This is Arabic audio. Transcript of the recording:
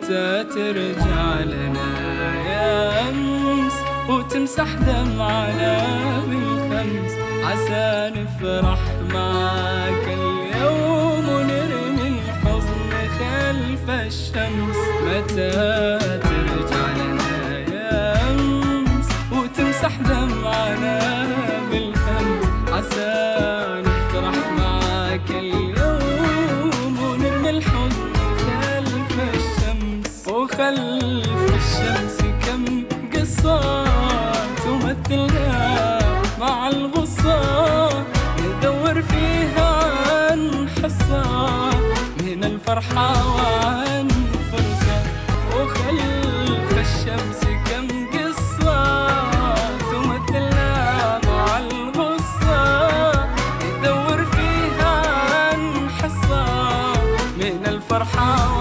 متى ترجع لنا يا أمس وتمسح دمعنا بالخمس، عسى نفرح معاك اليوم ونرمي الحزن خلف الشمس. متى ترجع لنا يا أمس وتمسح دمعنا بالخمس، عسى نفرح معاك اليوم ونرمي الحزن خلف الشمس. وخلف الشمس كم قصة تمثلها مع الغصة، ندور فيها عن حصة من الفرحة وعن فرصة. وخلف الشمس كم قصة تمثلها مع الغصة، ندور فيها عن حصة من الفرحة